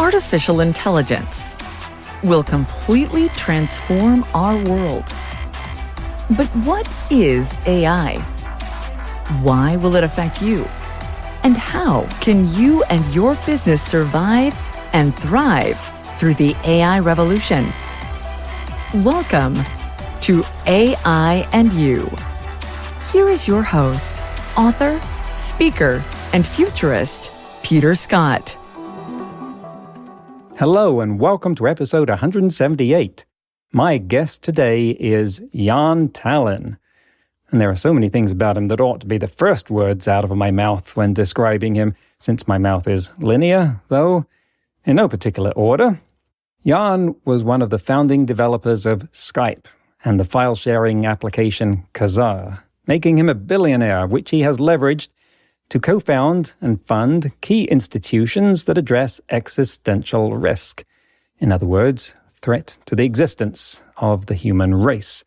artificial intelligence will completely transform our world. But what is AI? Why will it affect you? And how can you and your business survive and thrive through the AI revolution? Welcome to AI and You. Here is your host, author, speaker, and futurist, Peter Scott. Hello and welcome to episode 178. My guest today is Jaan Tallinn. And there are so many things about him that ought to be the first words out of my mouth when describing him, since my mouth is linear, though in no particular order. Jaan was one of the founding developers of Skype and the file-sharing application CSER, making him a billionaire, which he has leveraged to co-found and fund key institutions that address existential risk. In other words, threat to the existence of the human race.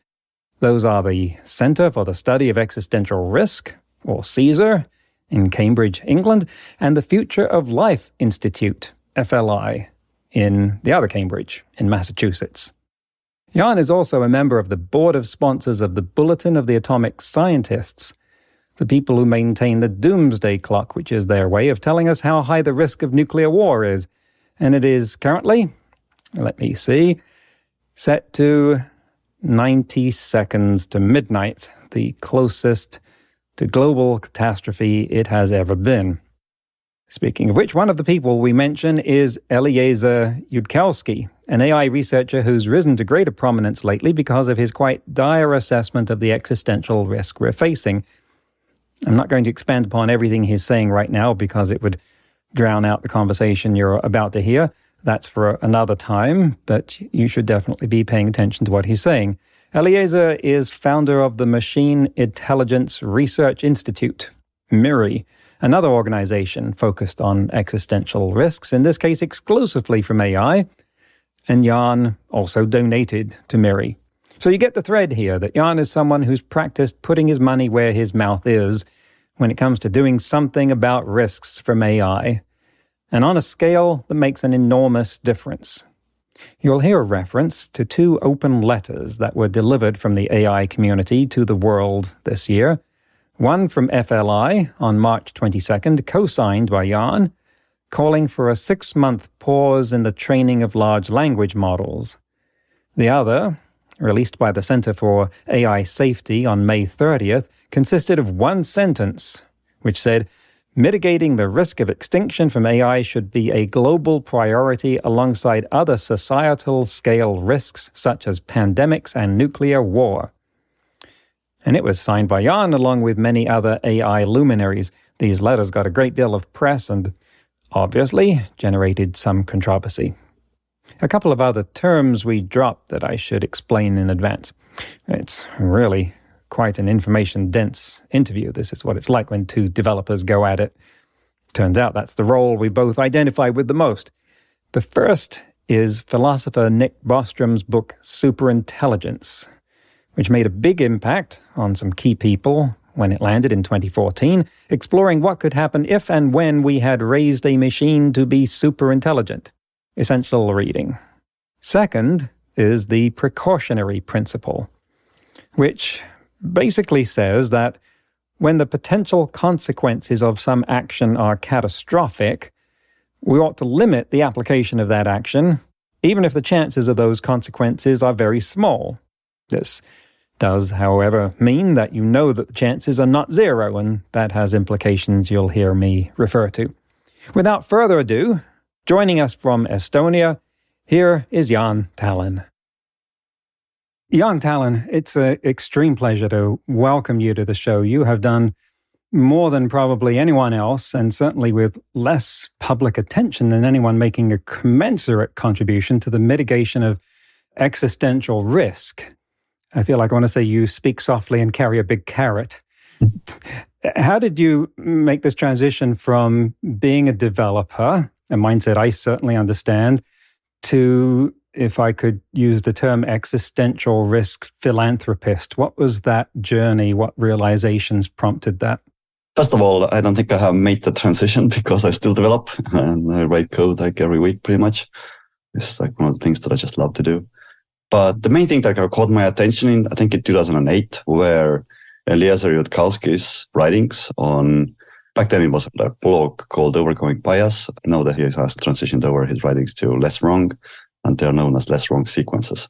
Those are the Centre for the Study of Existential Risk, or CSER, in Cambridge, England, and the Future of Life Institute, FLI, in the other Cambridge, in Massachusetts. Jaan is also a member of the board of sponsors of the Bulletin of the Atomic Scientists, the people who maintain the doomsday clock, which is their way of telling us how high the risk of nuclear war is. And it is currently, let me see, set to 90 seconds to midnight, the closest to global catastrophe it has ever been. Speaking of which, one of the people we mention is Eliezer Yudkowsky, an AI researcher who's risen to greater prominence lately because of his quite dire assessment of the existential risk we're facing. I'm not going to expand upon everything he's saying right now because it would drown out the conversation you're about to hear. That's for another time, but you should definitely be paying attention to what he's saying. Eliezer is founder of the Machine Intelligence Research Institute, MIRI, another organization focused on existential risks, in this case exclusively from AI, and Jaan also donated to MIRI. So you get the thread here that Jaan is someone who's practiced putting his money where his mouth is when it comes to doing something about risks from AI, and on a scale that makes an enormous difference. You'll hear a reference to two open letters that were delivered from the AI community to the world this year, one from FLI on March 22nd, co-signed by Jaan, calling for a 6-month pause in the training of large language models. The other, released by the Center for AI Safety on May 30th, consisted of one sentence, which said, "Mitigating the risk of extinction from AI should be a global priority alongside other societal scale risks such as pandemics and nuclear war." And it was signed by Jaan along with many other AI luminaries. These letters got a great deal of press and obviously generated some controversy. A couple of other terms we dropped that I should explain in advance. It's really quite an information-dense interview. This is what it's like when two developers go at it. Turns out that's the role we both identify with the most. The first is philosopher Nick Bostrom's book Superintelligence, which made a big impact on some key people when it landed in 2014, exploring what could happen if and when we had raised a machine to be superintelligent. Essential reading. Second is the precautionary principle, which basically says that when the potential consequences of some action are catastrophic, we ought to limit the application of that action, even if the chances of those consequences are very small. This does, however, mean that you know that the chances are not zero, and that has implications you'll hear me refer to. Without further ado, joining us from Estonia, here is Jaan Tallinn. Jaan Tallinn, it's an extreme pleasure to welcome you to the show. You have done more than probably anyone else, and certainly with less public attention than anyone making a commensurate contribution to the mitigation of existential risk. I feel like I want to say you speak softly and carry a big carrot. How did you make this transition from being a developer, a mindset I certainly understand, to, if I could use the term, existential risk philanthropist? What was that journey? What realizations prompted that? First of all, I don't think I have made the transition because I still develop and I write code like every week pretty much. It's like one of the things that I just love to do. But the main thing that caught my attention in, I think in 2008, were Eliezer Yudkowsky's writings on, back then it was a blog called Overcoming Bias. Now that he has transitioned over his writings to Less Wrong, and they're known as Less Wrong sequences.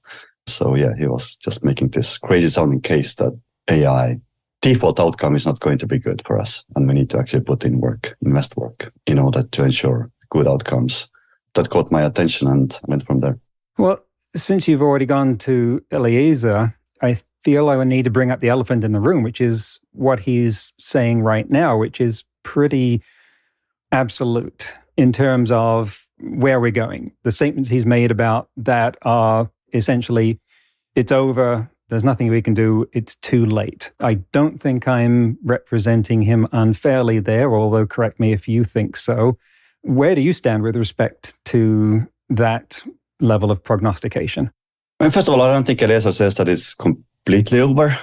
So yeah, he was just making this crazy sounding case that AI default outcome is not going to be good for us. And we need to actually put in work, invest work in order to ensure good outcomes. That caught my attention and I went from there. Well, since you've already gone to Eliezer, I feel I would need to bring up the elephant in the room, which is what he's saying right now, which is pretty absolute in terms of where we're going. The statements he's made about that are essentially, it's over, there's nothing we can do, it's too late. I don't think I'm representing him unfairly there, although correct me if you think so. Where do you stand with respect to that level of prognostication? I mean, first of all, I don't think Eliezer says that it's completely over,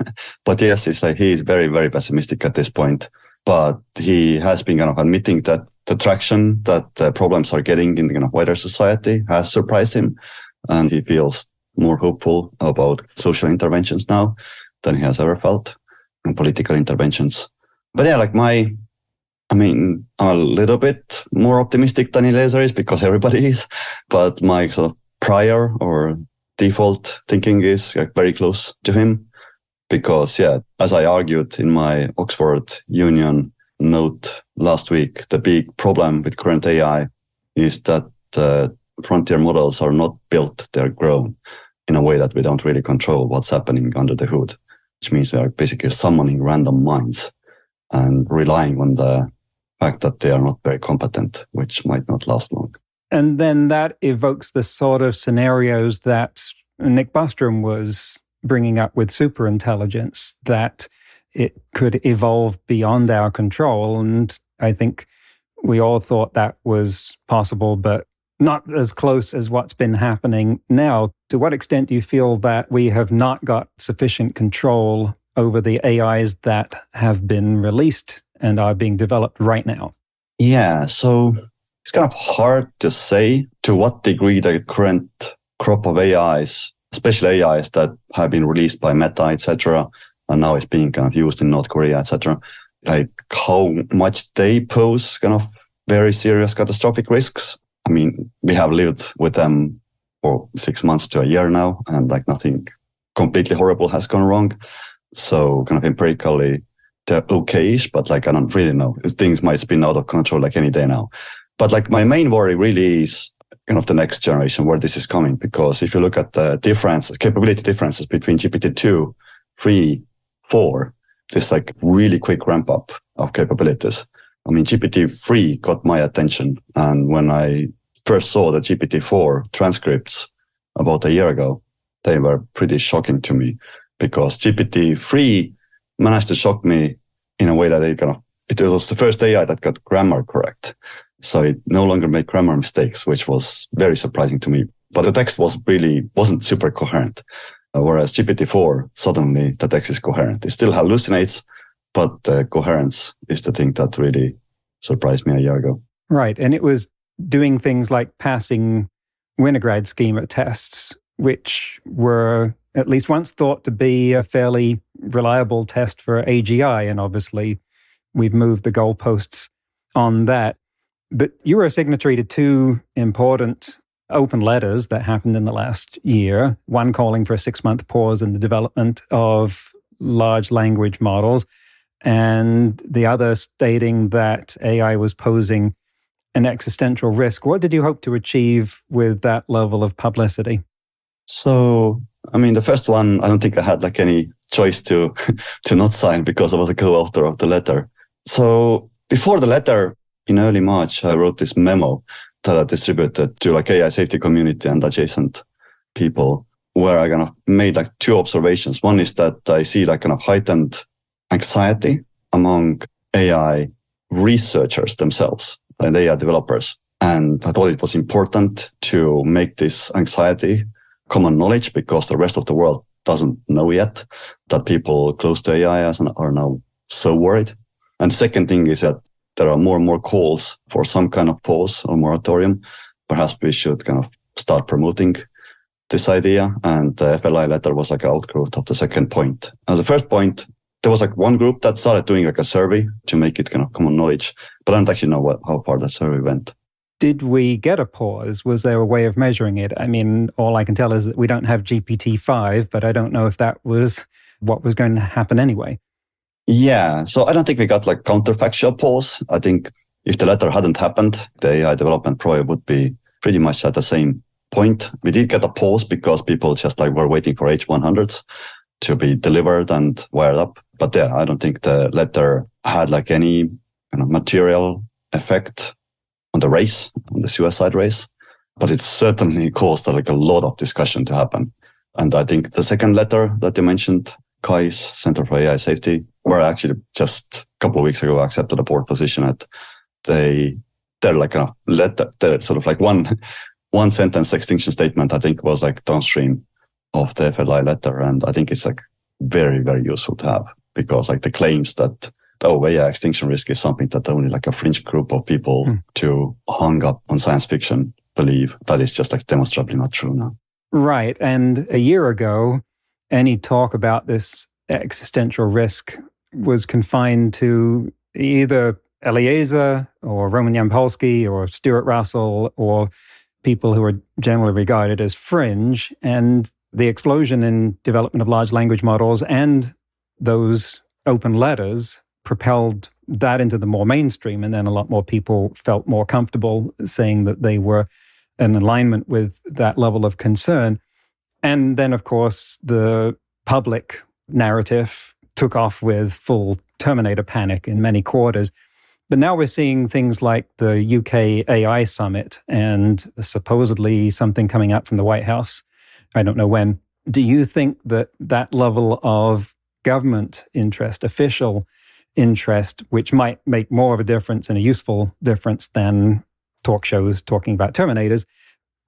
but yes, it's like he is very, very pessimistic at this point. But he has been kind of admitting that the traction that problems are getting in the kind of wider society has surprised him, and he feels more hopeful about social interventions now than he has ever felt, and political interventions. But yeah, like I'm a little bit more optimistic than Eliezer is because everybody is, but my sort of prior or default thinking is like very close to him because, yeah, as I argued in my Oxford Union note last week, the big problem with current AI is that frontier models are not built, they're grown in a way that we don't really control what's happening under the hood, which means we are basically summoning random minds and relying on the fact that they are not very competent, which might not last long. And then that evokes the sort of scenarios that Nick Bostrom was bringing up with superintelligence, that it could evolve beyond our control. And I think we all thought that was possible, but not as close as what's been happening now. To what extent do you feel that we have not got sufficient control over the AIs that have been released and are being developed right now? Yeah, so it's kind of hard to say to what degree the current crop of AIs, especially AIs that have been released by Meta, etc., and now it's being kind of used in North Korea, etc., like how much they pose kind of very serious catastrophic risks. I mean, we have lived with them for 6 months to a year now, and like nothing completely horrible has gone wrong. So kind of empirically, they're okay-ish, but like I don't really know. Things might spin out of control like any day now. But like my main worry really is kind of the next generation, where this is coming. Because if you look at the capability differences between GPT-2, 3, 4, this like really quick ramp up of capabilities. I mean, GPT-3 got my attention. And when I first saw the GPT-4 transcripts about a year ago, they were pretty shocking to me because GPT-3 managed to shock me in a way that it was the first AI that got grammar correct. So it no longer made grammar mistakes, which was very surprising to me. But the text wasn't super coherent. Whereas GPT-4, suddenly the text is coherent. It still hallucinates, but the coherence is the thing that really surprised me a year ago. Right. And it was doing things like passing Winograd schema tests, which were at least once thought to be a fairly reliable test for AGI. And obviously, we've moved the goalposts on that. But you were a signatory to two important open letters that happened in the last year, one calling for a 6-month pause in the development of large language models, and the other stating that AI was posing an existential risk. What did you hope to achieve with that level of publicity? So, I mean, the first one, I don't think I had like any choice to not sign because I was a co-author of the letter. So before the letter, in early March, I wrote this memo that I distributed to like AI safety community and adjacent people, where I kind of made like two observations. One is that I see like kind of heightened anxiety among AI researchers themselves and AI developers. And I thought it was important to make this anxiety common knowledge because the rest of the world doesn't know yet that people close to AI are now so worried. And the second thing is that there are more and more calls for some kind of pause or moratorium. Perhaps we should kind of start promoting this idea. And the FLI letter was like an outgrowth of the second point. The first point, there was like one group that started doing like a survey to make it kind of common knowledge, but I don't actually know how far that survey went. Did we get a pause? Was there a way of measuring it? I mean, all I can tell is that we don't have GPT-5, but I don't know if that was what was going to happen anyway. Yeah, so I don't think we got like counterfactual pause. I think if the letter hadn't happened, the AI development probably would be pretty much at the same point. We did get a pause because people just like were waiting for H100s to be delivered and wired up. But yeah, I don't think the letter had like any material effect on the race, on the suicide race. But it certainly caused like a lot of discussion to happen. And I think the second letter that you mentioned, Kai's Center for AI Safety, were actually just a couple of weeks ago accepted a board position at they're like a letter, they're sort of like one sentence extinction statement, I think was like downstream of the FLI letter. And I think it's like very, very useful to have because like the claims that AI extinction risk is something that only like a fringe group of people too hung up on science fiction believe, that is just like demonstrably not true now. Right. And a year ago, any talk about this existential risk was confined to either Eliezer or Roman Yampolsky or Stuart Russell or people who are generally regarded as fringe. And the explosion in development of large language models and those open letters propelled that into the more mainstream. And then a lot more people felt more comfortable saying that they were in alignment with that level of concern. And then, of course, the public narrative took off with full Terminator panic in many quarters. But now we're seeing things like the UK AI summit and supposedly something coming up from the White House. I don't know when. Do you think that that level of government interest, official interest, which might make more of a difference and a useful difference than talk shows talking about Terminators,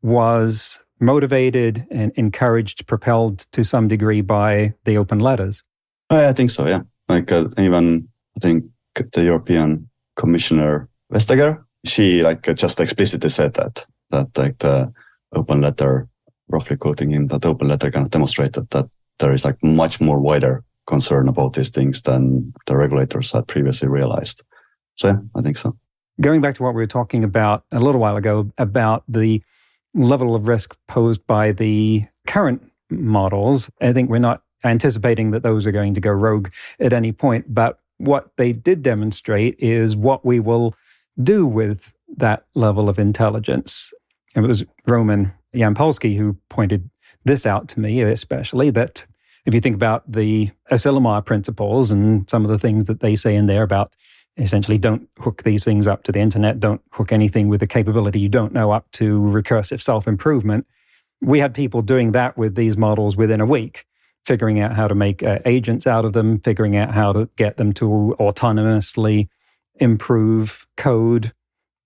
was motivated and encouraged, propelled to some degree by the open letters? I think so, yeah. Like even, I think the European Commissioner Vestager, she like just explicitly said that like the open letter, roughly quoting him, that the open letter kind of demonstrated that there is like much more wider concern about these things than the regulators had previously realized. So yeah, I think so. Going back to what we were talking about a little while ago, about the level of risk posed by the current models, I think we're not anticipating that those are going to go rogue at any point. But what they did demonstrate is what we will do with that level of intelligence. It was Roman Yampolsky who pointed this out to me, especially, that if you think about the Asilomar principles and some of the things that they say in there about essentially don't hook these things up to the internet, don't hook anything with a capability you don't know up to recursive self-improvement. We had people doing that with these models within a week, figuring out how to make agents out of them, figuring out how to get them to autonomously improve code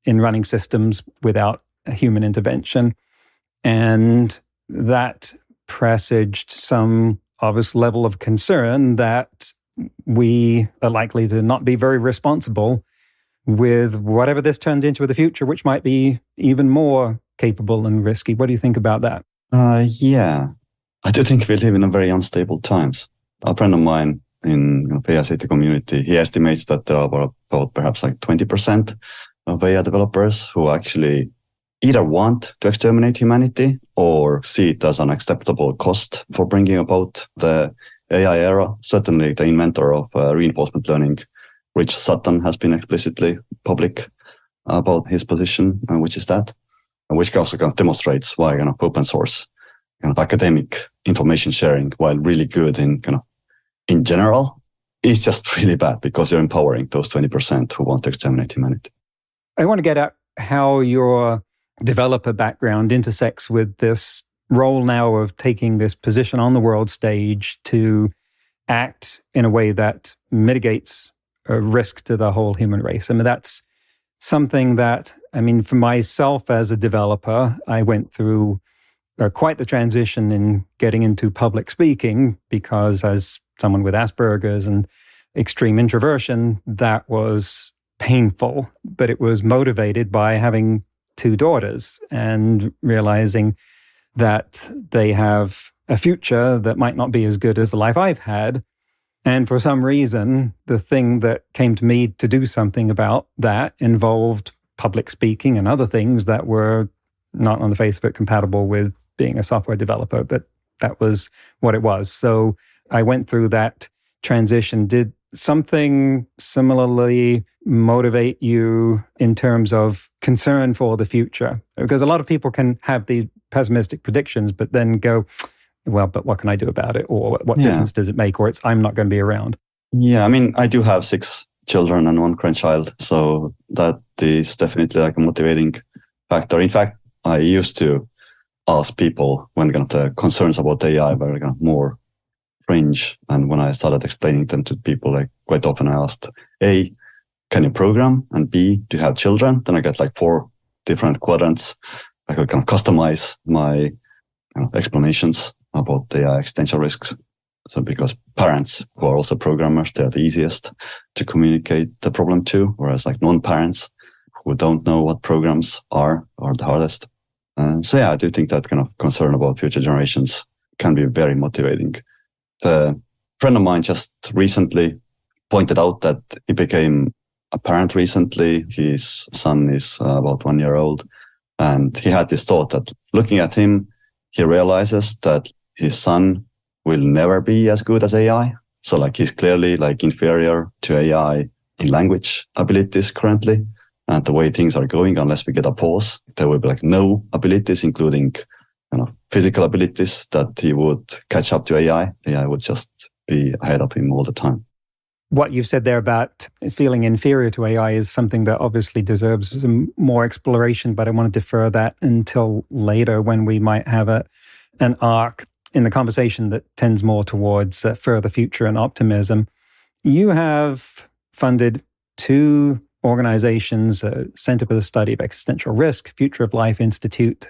in running systems without human intervention. And that presaged some obvious level of concern that we are likely to not be very responsible with whatever this turns into in the future, which might be even more capable and risky. What do you think about that? Yeah, I do think we live in a very unstable times. A friend of mine in the AI safety community, he estimates that there are about perhaps like 20% of AI developers who actually either want to exterminate humanity or see it as an acceptable cost for bringing about the AI era. Certainly the inventor of reinforcement learning, Rich Sutton, has been explicitly public about his position, which is that, which also kind of demonstrates why kind of open source, kind of academic information sharing, while really good in general, is just really bad because you're empowering those 20% who want to exterminate humanity. I want to get at how your developer background intersects with this role now of taking this position on the world stage to act in a way that mitigates a risk to the whole human race. I mean, that's something that, for myself as a developer, I went through quite the transition in getting into public speaking because as someone with Asperger's and extreme introversion that was painful, but it was motivated by having 2 daughters and realizing that they have a future that might not be as good as the life I've had. And for some reason, the thing that came to me to do something about that involved public speaking and other things that were not on the face of it compatible with being a software developer, but that was what it was. So I went through that transition. Did something similarly motivate you in terms of concern for the future? Because a lot of people can have these pessimistic predictions, but then go, well, but what can I do about it? Or what difference does it make? Or I'm not going to be around. Yeah, I mean, I do have 6 children and 1 grandchild. So that is definitely like a motivating factor. In fact, I used to ask people when kind of the concerns about AI were kind of more fringe. And when I started explaining them to people, like quite often I asked, A, can you program? And B, do you have children? Then I get like 4 different quadrants. I could kind of customize my explanations about the existential risks. So because parents who are also programmers, they're the easiest to communicate the problem to, whereas like non-parents who don't know what programs are the hardest. So yeah, I do think that kind of concern about future generations can be very motivating. The friend of mine just recently pointed out that it became apparent recently. His son is about 1 year old, and he had this thought that looking at him, he realizes that his son will never be as good as AI. So like he's clearly like inferior to AI in language abilities currently. And the way things are going, unless we get a pause, there will be like no abilities, including physical abilities, that he would catch up to AI. AI would just be ahead of him all the time. What you've said there about feeling inferior to AI is something that obviously deserves some more exploration, but I want to defer that until later when we might have an arc in the conversation that tends more towards further future and optimism. You have funded 2 organizations, Center for the Study of Existential Risk, Future of Life Institute,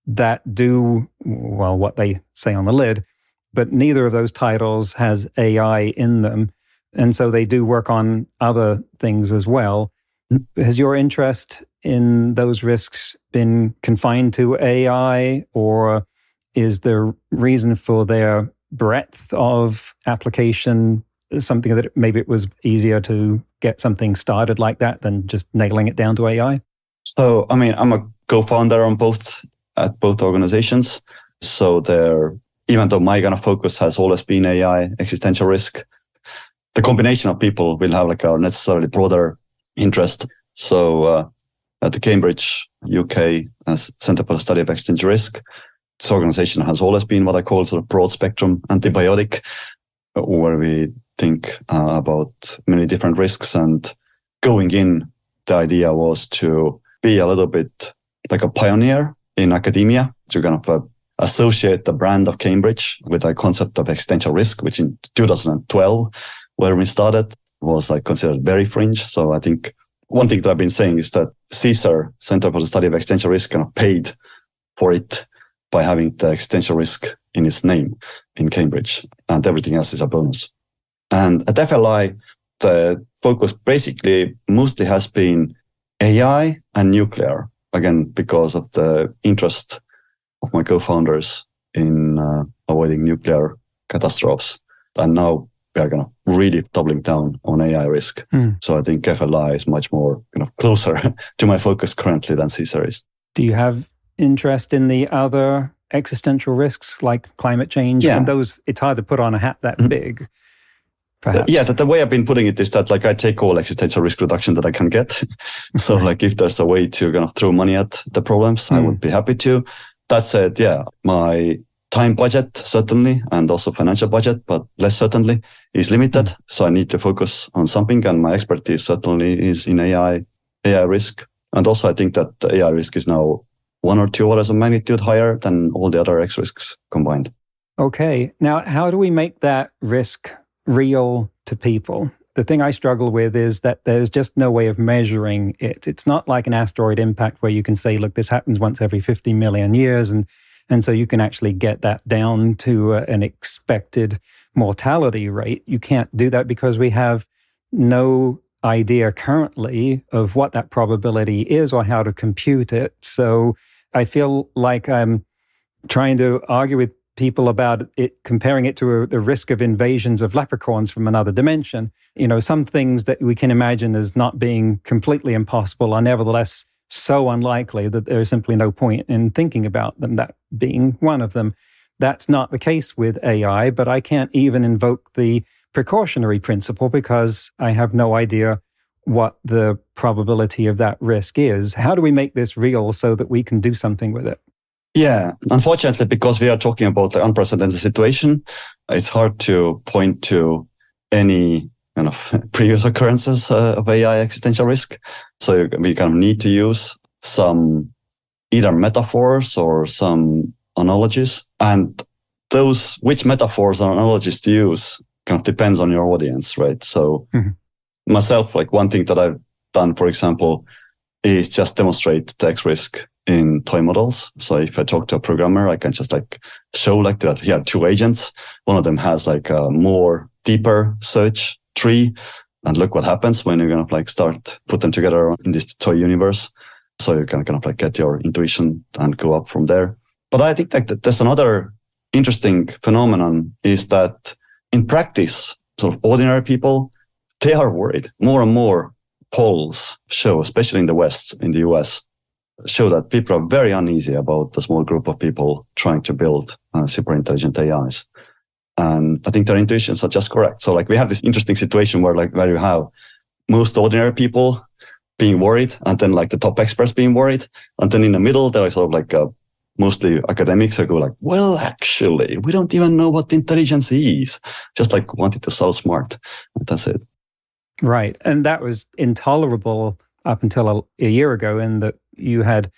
that do, well, what they say on the lid, but neither of those titles has AI in them. And so they do work on other things as well. Has your interest in those risks been confined to AI, or is the reason for their breadth of application something that maybe it was easier to get something started like that than just nailing it down to AI? So, I mean, I'm a co-founder at both organizations. So even though my kind of focus has always been AI, existential risk, the combination of people will have like a necessarily broader interest. So at the Cambridge, UK, as Center for the Study of Existential Risk, this organization has always been what I call sort of broad spectrum antibiotic, where we think about many different risks. And going in, the idea was to be a little bit like a pioneer in academia, to kind of associate the brand of Cambridge with the concept of existential risk, which in 2012, where we started, was like considered very fringe. So I think one thing that I've been saying is that CSER, Center for the Study of Existential Risk, kind of paid for it by having the existential risk in its name in Cambridge, and everything else is a bonus. And at FLI, the focus basically mostly has been AI and nuclear, again, because of the interest of my co-founders in avoiding nuclear catastrophes. And now we are kind of really doubling down on AI risk. So I think FLI is much more kind of closer to my focus currently than CSER is. Do you have interest in the other existential risks like climate change? Yeah. And those, it's hard to put on a hat that big, perhaps. Yeah, the way I've been putting it is that like I take all existential risk reduction that I can get. So like if there's a way to kind of throw money at the problems, I would be happy to. That said, yeah, my time budget certainly, and also financial budget, but less certainly, is limited. So I need to focus on something, and my expertise certainly is in AI risk. And also I think that the AI risk is now 1 or 2 orders of magnitude higher than all the other X risks combined. Okay. Now, how do we make that risk real to people? The thing I struggle with is that there's just no way of measuring it. It's not like an asteroid impact where you can say, look, this happens once every 50 million years. And so you can actually get that down to an expected mortality rate. You can't do that because we have no idea currently of what that probability is or how to compute it. So I feel like I'm trying to argue with people about it, comparing it to the risk of invasions of leprechauns from another dimension. Some things that we can imagine as not being completely impossible are nevertheless so unlikely that there is simply no point in thinking about them, that being one of them. That's not the case with AI, but I can't even invoke the precautionary principle because I have no idea what the probability of that risk is. How do we make this real so that we can do something with it? Yeah, unfortunately, because we are talking about the unprecedented situation, it's hard to point to any kind of previous occurrences of AI existential risk. So we kind of need to use some either metaphors or some analogies. And those, which metaphors or analogies to use kind of depends on your audience, right? So myself, like one thing that I've done, for example, is just demonstrate tax risk in toy models. So if I talk to a programmer, I can just like show like that here are two agents. One of them has like a more deeper search tree. And look what happens when you're kind of like start put them together in this toy universe. So you can kind of like get your intuition and go up from there. But I think that there's another interesting phenomenon is that in practice, sort of ordinary people, they are worried. More and more polls show, especially in the West, in the US, show that people are very uneasy about the small group of people trying to build super intelligent AIs. And I think their intuitions are just correct. So like we have this interesting situation where you have most ordinary people being worried and then like the top experts being worried. And then in the middle, there are sort of like mostly academics who go like, well, actually, we don't even know what intelligence is. Just like wanting to sound smart. And that's it. Right. And that was intolerable up until a year ago, in that you had,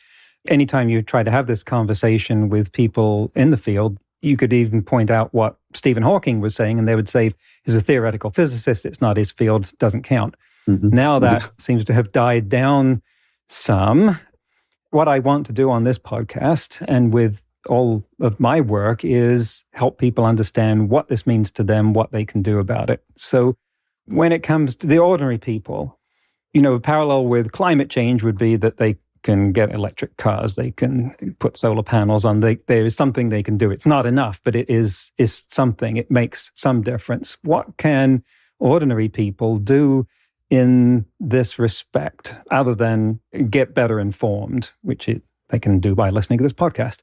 anytime you tried to have this conversation with people in the field, you could even point out what Stephen Hawking was saying, and they would say, he's a theoretical physicist, it's not his field, doesn't count. Now that seems to have died down some. What I want to do on this podcast and with all of my work is help people understand what this means to them, what they can do about it. So when it comes to the ordinary people, a parallel with climate change would be that they can get electric cars, they can put solar panels on, there is something they can do. It's not enough, but it is something. It makes some difference. What can ordinary people do in this respect other than get better informed, which they can do by listening to this podcast?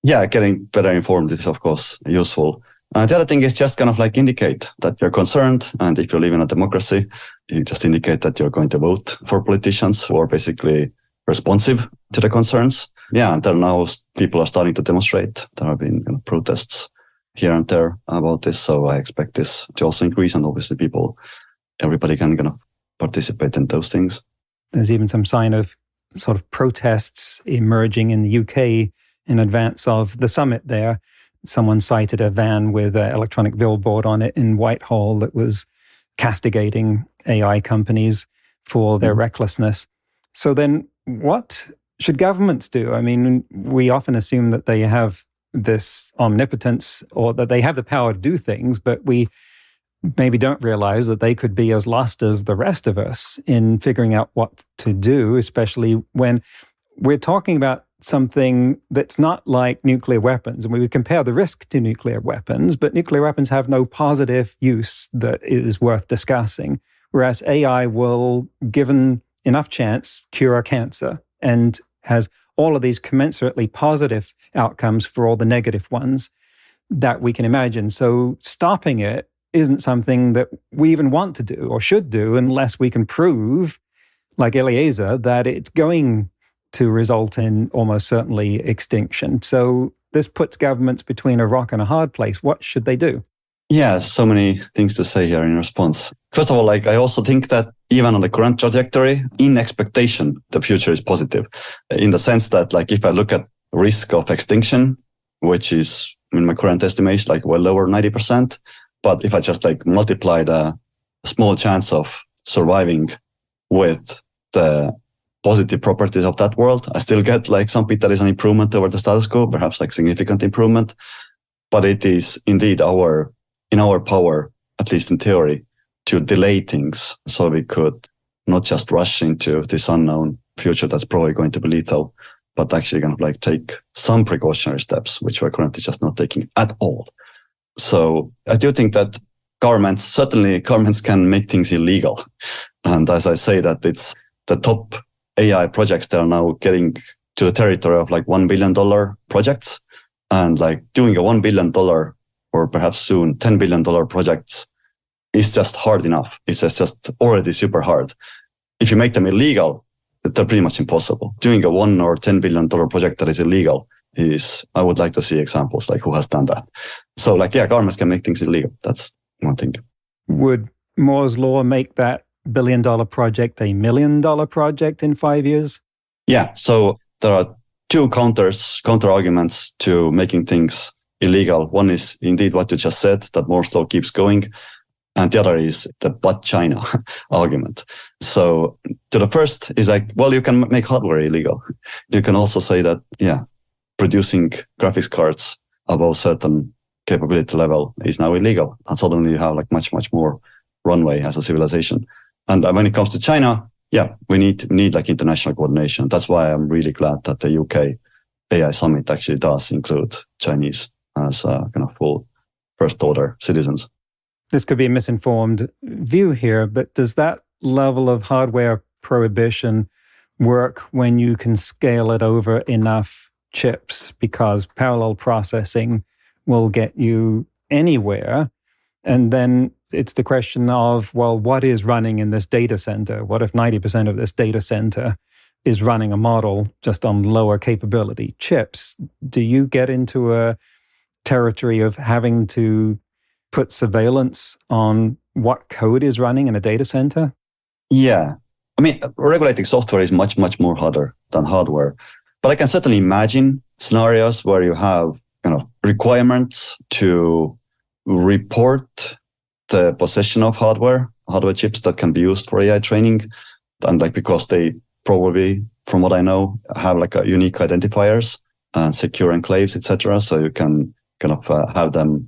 Yeah, getting better informed is, of course, useful. The other thing is just kind of like indicate that you're concerned. And if you live in a democracy, you just indicate that you're going to vote for politicians who are basically responsive to the concerns. Yeah, and there now people are starting to demonstrate. There have been protests here and there about this. So I expect this to also increase. And obviously everybody can kind of participate in those things. There's even some sign of sort of protests emerging in the UK in advance of the summit there. Someone cited a van with an electronic billboard on it in Whitehall that was castigating AI companies for their recklessness. So then what should governments do? I mean, we often assume that they have this omnipotence or that they have the power to do things, but we maybe don't realize that they could be as lost as the rest of us in figuring out what to do, especially when we're talking about something that's not like nuclear weapons. And we would compare the risk to nuclear weapons, but nuclear weapons have no positive use that is worth discussing. Whereas AI will, given enough chance, cure cancer and has all of these commensurately positive outcomes for all the negative ones that we can imagine. So stopping it isn't something that we even want to do or should do unless we can prove, like Eliezer, that it's going to result in almost certainly extinction. So this puts governments between a rock and a hard place. What should they do? Yeah, so many things to say here in response. First of all, I also think that even on the current trajectory, in expectation, the future is positive. In the sense that, if I look at risk of extinction, which is, in my current estimation, well over 90%, but if I just multiply the small chance of surviving with the positive properties of that world, I still get something that is an improvement over the status quo, perhaps significant improvement. But it is indeed our in our power, at least in theory, to delay things so we could not just rush into this unknown future that's probably going to be lethal, but actually kind of like take some precautionary steps, which we're currently just not taking at all. So I do think that certainly governments can make things illegal. And as I say that, it's the top AI projects that are now getting to the territory of like $1 billion projects. And like doing a $1 billion or perhaps soon $10 billion projects is just hard enough. It's just already super hard. If you make them illegal, they're pretty much impossible. Doing a $1 or $10 billion project that is illegal I would like to see examples like who has done that. So like, yeah, governments can make things illegal. That's one thing. Would Moore's law make that $1 billion project a $1 million project in 5 years? Yeah. So there are two counter arguments to making things illegal. One is indeed what you just said, that Moore's law keeps going. And the other is the but China argument. So to the first is like, well, you can make hardware illegal. You can also say that, yeah, producing graphics cards above certain capability level is now illegal. And suddenly you have like much, much more runway as a civilization. And when it comes to China, yeah, we need like international coordination. That's why I'm really glad that the UK AI Summit actually does include Chinese as kind of full first order citizens. This could be a misinformed view here, but does that level of hardware prohibition work when you can scale it over enough chips? Because parallel processing will get you anywhere. And then it's the question of, well, what is running in this data center? What if 90% of this data center is running a model just on lower capability chips? Do you get into a territory of having to put surveillance on what code is running in a data center? Yeah. I mean, regulating software is much, much more harder than hardware. But I can certainly imagine scenarios where you have kind of requirements to report the possession of hardware chips that can be used for AI training. And like, because they probably, from what I know, have like a unique identifiers and secure enclaves, etc. So you can kind of have them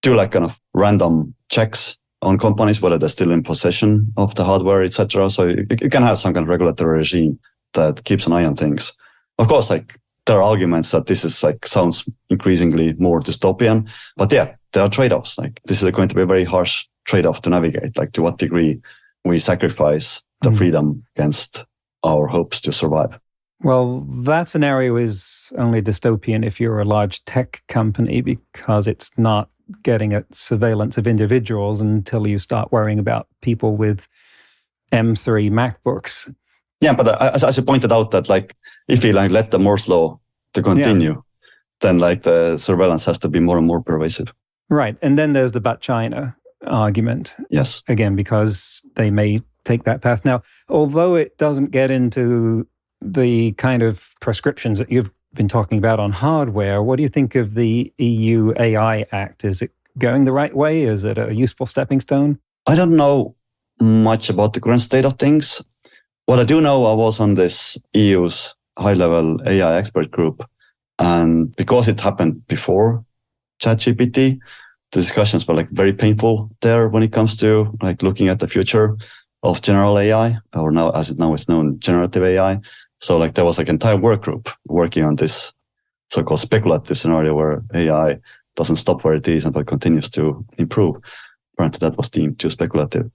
do like kind of random checks on companies, whether they're still in possession of the hardware, etc. So you can have some kind of regulatory regime that keeps an eye on things. Of course, like there are arguments that this is like sounds increasingly more dystopian, but yeah, there are trade-offs. Like this is going to be a very harsh trade-off to navigate. Like to what degree we sacrifice the freedom against our hopes to survive. Well, that scenario is only dystopian if you're a large tech company, because it's not getting at surveillance of individuals until you start worrying about people with M3 MacBooks. Yeah, but as you pointed out, that like if you like let the Moore's law to continue, then like the surveillance has to be more and more pervasive. Right, and then there's the but China argument. Yes, again, because they may take that path. Now, although it doesn't get into the kind of prescriptions that you've been talking about on hardware, what do you think of the EU AI Act? Is it going the right way? Is it a useful stepping stone? I don't know much about the current state of things. What I do know, I was on this EU's high-level AI expert group, and because it happened before ChatGPT, the discussions were like very painful there when it comes to like looking at the future of general AI, or now as it now is known, generative AI. So like there was like an entire work group working on this so-called speculative scenario where AI doesn't stop where it is but continues to improve. Apparently that was deemed too speculative.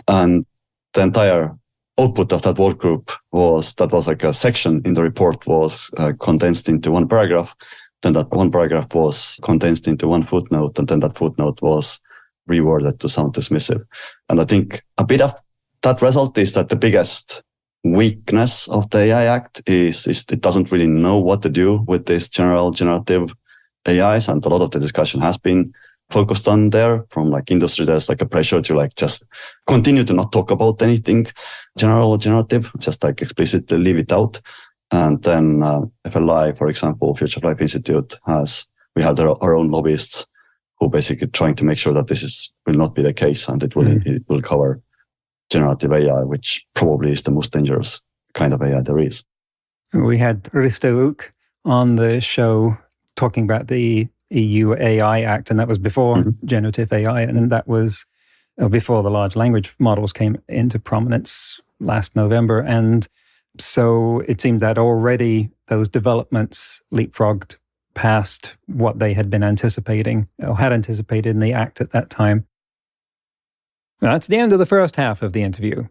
And the entire output of that work group was like a section in the report was condensed into one paragraph. Then that one paragraph was condensed into one footnote, and then that footnote was reworded to sound dismissive. And I think a bit of that result is that the biggest weakness of the AI Act is it doesn't really know what to do with this generative AIs, and a lot of the discussion has been focused on there from like industry. There's like a pressure to like just continue to not talk about anything generative, just like explicitly leave it out. And then FLI, for example, Future of Life Institute we have our own lobbyists who basically trying to make sure that this will not be the case, and it will cover generative AI, which probably is the most dangerous kind of AI there is. We had Risto Uuk on the show talking about the EU AI Act, and that was before generative AI, and that was before the large language models came into prominence last November. And so it seemed that already those developments leapfrogged past what they had been anticipating, or had anticipated in the Act at that time. Now, that's the end of the first half of the interview,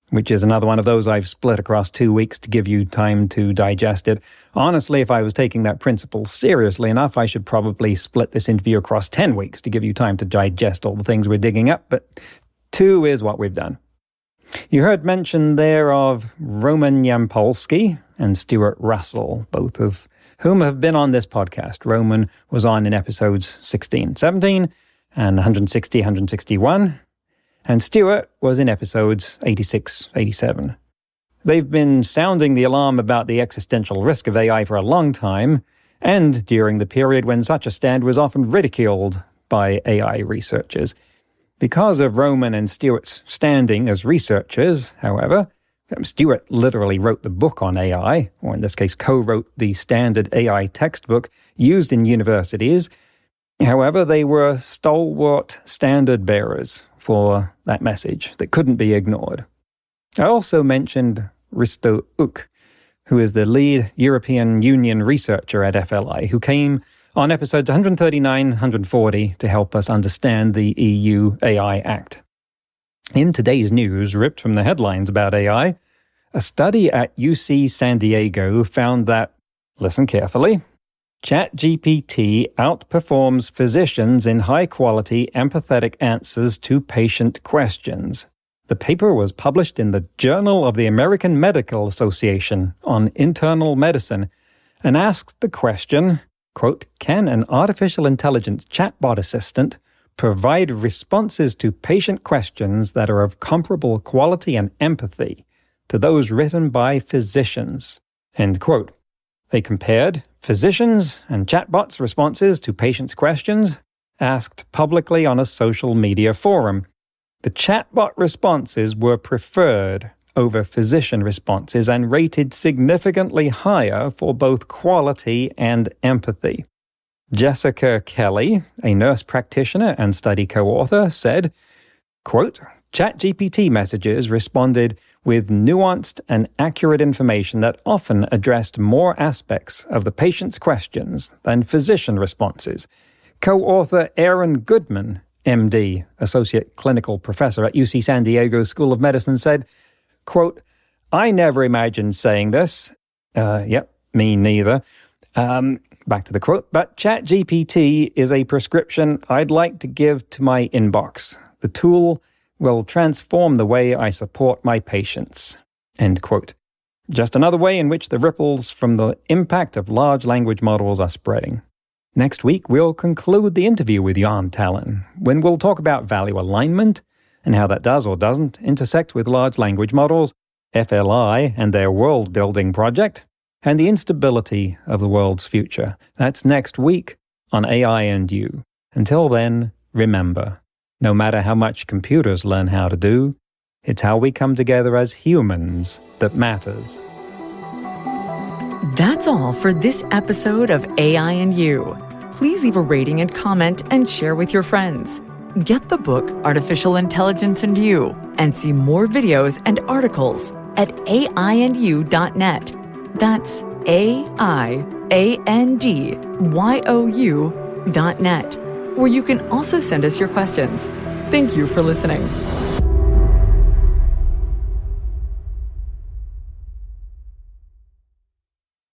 which is another one of those I've split across 2 weeks to give you time to digest it. Honestly, if I was taking that principle seriously enough, I should probably split this interview across 10 weeks to give you time to digest all the things we're digging up, but 2 is what we've done. You heard mention there of Roman Yampolsky and Stuart Russell, both of whom have been on this podcast. Roman was on in episodes 16, 17, and 160, 161. And Stuart was in episodes 86, 87. They've been sounding the alarm about the existential risk of AI for a long time, and during the period when such a stand was often ridiculed by AI researchers. Because of Roman and Stuart's standing as researchers, however, Stuart literally wrote the book on AI, or in this case co-wrote the standard AI textbook used in universities. However, they were stalwart standard bearers for that message that couldn't be ignored. I also mentioned Risto Uk, who is the lead European Union researcher at FLI, who came on episodes 139, 140 to help us understand the EU AI Act. In today's news, ripped from the headlines about AI, a study at UC San Diego found that, listen carefully, ChatGPT outperforms physicians in high-quality, empathetic answers to patient questions. The paper was published in the Journal of the American Medical Association on Internal Medicine and asked the question, quote, can an artificial intelligence chatbot assistant provide responses to patient questions that are of comparable quality and empathy to those written by physicians, end quote. They compared physicians' and chatbots' responses to patients' questions asked publicly on a social media forum. The chatbot responses were preferred over physician responses and rated significantly higher for both quality and empathy. Jessica Kelly, a nurse practitioner and study co-author, said, quote, ChatGPT messages responded with nuanced and accurate information that often addressed more aspects of the patient's questions than physician responses. Co-author Aaron Goodman, MD, Associate Clinical Professor at UC San Diego School of Medicine, said, quote, I never imagined saying this. Yep, me neither. Back to the quote, but ChatGPT is a prescription I'd like to give to my inbox. The tool will transform the way I support my patients, end quote. Just another way in which the ripples from the impact of large language models are spreading. Next week, we'll conclude the interview with Jaan Tallinn, when we'll talk about value alignment and how that does or doesn't intersect with large language models, FLI and their world-building project, and the instability of the world's future. That's next week on AI and You. Until then, remember, no matter how much computers learn how to do, it's how we come together as humans that matters. That's all for this episode of AI and You. Please leave a rating and comment and share with your friends. Get the book Artificial Intelligence and You and see more videos and articles at aiandyou.net. That's aiandyou.net, where you can also send us your questions. Thank you for listening.